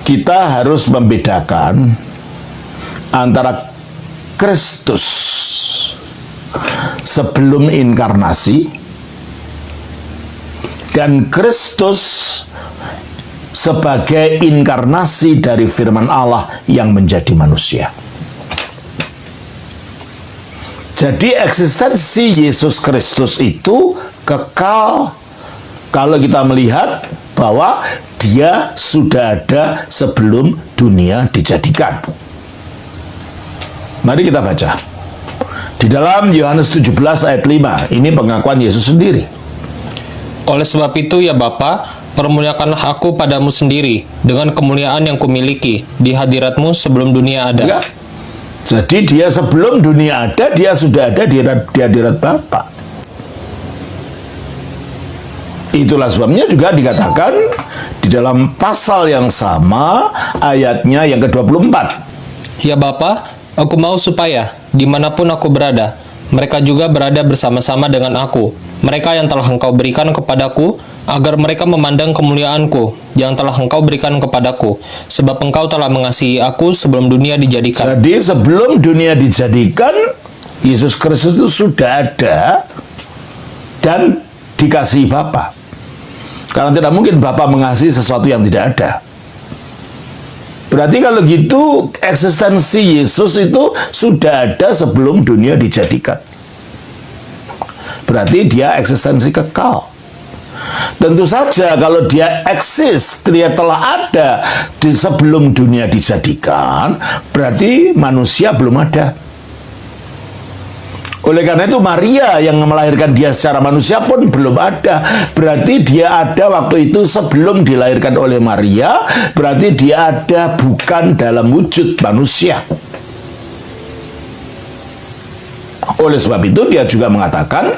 kita harus membedakan antara Kristus sebelum inkarnasi dan Kristus sebagai inkarnasi dari firman Allah yang menjadi manusia. Jadi eksistensi Yesus Kristus itu kekal kalau kita melihat bahwa dia sudah ada sebelum dunia dijadikan. Mari kita baca. Di dalam Yohanes 17 ayat 5, ini pengakuan Yesus sendiri. Oleh sebab itu ya Bapa, permuliakanlah aku padamu sendiri dengan kemuliaan yang kumiliki di hadiratmu sebelum dunia ada. Ya. Jadi dia sebelum dunia ada, dia sudah ada di hadirat Bapa. Itulah sebabnya juga dikatakan di dalam pasal yang sama, ayatnya yang ke-24. Ya Bapa, aku mau supaya dimanapun aku berada, mereka juga berada bersama-sama dengan aku. Mereka yang telah Engkau berikan kepadaku, agar mereka memandang kemuliaanku yang telah Engkau berikan kepadaku, sebab Engkau telah mengasihi aku sebelum dunia dijadikan. Jadi sebelum dunia dijadikan, Yesus Kristus itu sudah ada dan dikasihi Bapa. Karena tidak mungkin Bapa mengasihi sesuatu yang tidak ada. Berarti kalau gitu eksistensi Yesus itu sudah ada sebelum dunia dijadikan. Berarti dia eksistensi kekal. Tentu saja kalau dia eksis, dia telah ada di sebelum dunia dijadikan, berarti manusia belum ada. Oleh karena itu Maria yang melahirkan dia secara manusia pun belum ada. Berarti dia ada waktu itu sebelum dilahirkan oleh Maria, berarti dia ada bukan dalam wujud manusia. Oleh sebab itu dia juga mengatakan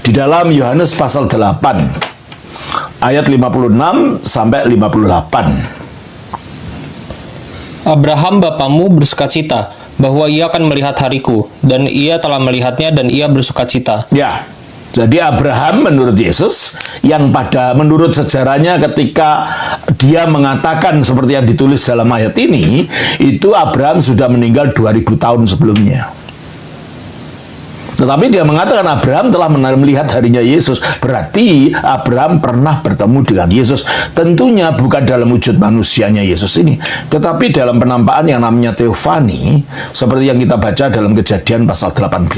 di dalam Yohanes pasal 8 ayat 56 sampai 58. Abraham bapamu bersukacita bahwa ia akan melihat hariku, dan ia telah melihatnya dan ia bersukacita. Ya, jadi Abraham menurut Yesus, yang menurut sejarahnya ketika dia mengatakan seperti yang ditulis dalam ayat ini, itu Abraham sudah meninggal 2000 tahun sebelumnya. Tetapi dia mengatakan Abraham telah melihat harinya Yesus. Berarti Abraham pernah bertemu dengan Yesus. Tentunya bukan dalam wujud manusianya Yesus ini, tetapi dalam penampakan yang namanya teofani, seperti yang kita baca dalam Kejadian pasal 18.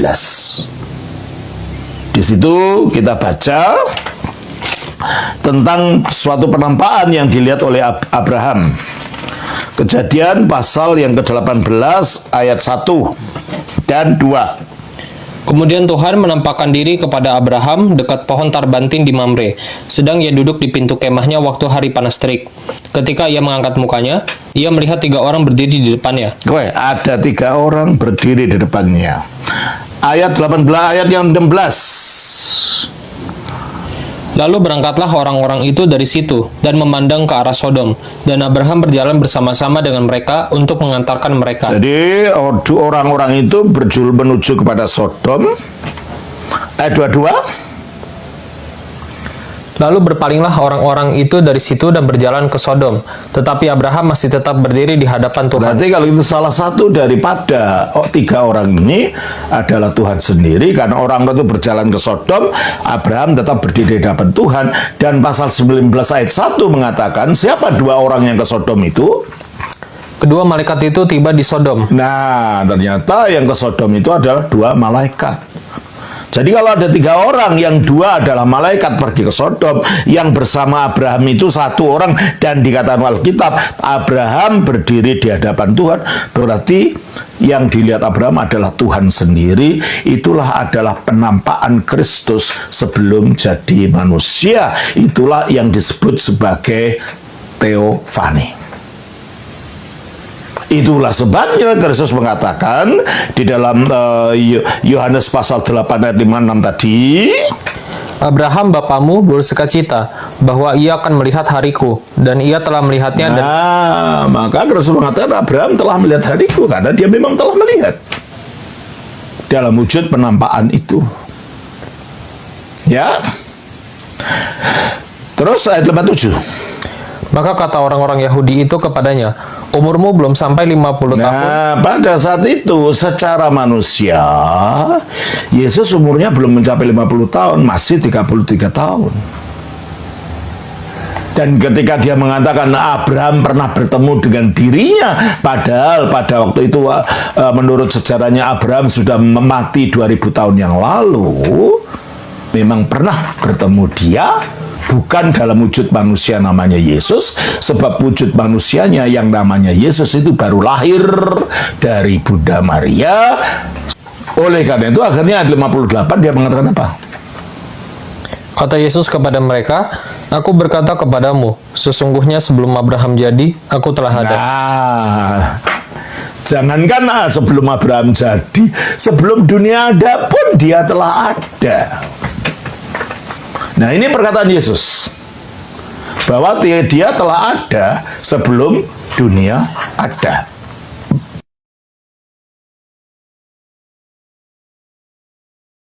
Di situ kita baca tentang suatu penampakan yang dilihat oleh Abraham. Kejadian pasal yang ke-18 ayat 1 dan 2. Kemudian Tuhan menampakkan diri kepada Abraham dekat pohon tarbantin di Mamre, sedang ia duduk di pintu kemahnya waktu hari panas terik. Ketika ia mengangkat mukanya, ia melihat 3 orang berdiri di depannya. Ada 3 orang berdiri di depannya. Ayat 18, ayat yang 16. Lalu berangkatlah orang-orang itu dari situ dan memandang ke arah Sodom, dan Abraham berjalan bersama-sama dengan mereka untuk mengantarkan mereka. Jadi orang-orang itu berjul menuju kepada Sodom. Ayat 22. Lalu berpalinglah orang-orang itu dari situ dan berjalan ke Sodom, tetapi Abraham masih tetap berdiri di hadapan Tuhan. Berarti kalau itu salah satu daripada 3 orang ini adalah Tuhan sendiri, karena orang itu berjalan ke Sodom, Abraham tetap berdiri di hadapan Tuhan. Dan pasal 19 ayat 1 mengatakan, siapa 2 orang yang ke Sodom itu? Kedua malaikat itu tiba di Sodom. Nah, ternyata yang ke Sodom itu adalah 2 malaikat. Jadi kalau ada 3 orang, yang 2 adalah malaikat pergi ke Sodom, yang bersama Abraham itu 1 orang, dan dikatakan Alkitab, Abraham berdiri di hadapan Tuhan, berarti yang dilihat Abraham adalah Tuhan sendiri. Itulah adalah penampakan Kristus sebelum jadi manusia. Itulah yang disebut sebagai teofani. Itulah sebabnya Kristus mengatakan di dalam Yohanes pasal 8 ayat 56 tadi, Abraham bapamu bersukacita bahwa ia akan melihat hariku, dan ia telah melihatnya. Maka Kristus mengatakan Abraham telah melihat hariku, karena dia memang telah melihat dalam wujud penampakan itu. Ya. Terus ayat 57. Maka kata orang-orang Yahudi itu kepadanya, umurmu belum sampai 50 tahun. Nah, pada saat itu secara manusia Yesus umurnya belum mencapai 50 tahun, masih 33 tahun. Dan ketika dia mengatakan Abraham pernah bertemu dengan dirinya, padahal pada waktu itu menurut sejarahnya Abraham sudah mati 2000 tahun yang lalu, memang pernah bertemu dia, bukan dalam wujud manusia namanya Yesus, sebab wujud manusianya yang namanya Yesus itu baru lahir dari Bunda Maria. Oleh karena itu akhirnya ayat 58 dia mengatakan apa? Kata Yesus kepada mereka, aku berkata kepadamu, sesungguhnya sebelum Abraham jadi, aku telah ada. Nah, jangankan sebelum Abraham jadi, sebelum dunia ada pun dia telah ada. Nah, ini perkataan Yesus bahwa dia telah ada sebelum dunia ada.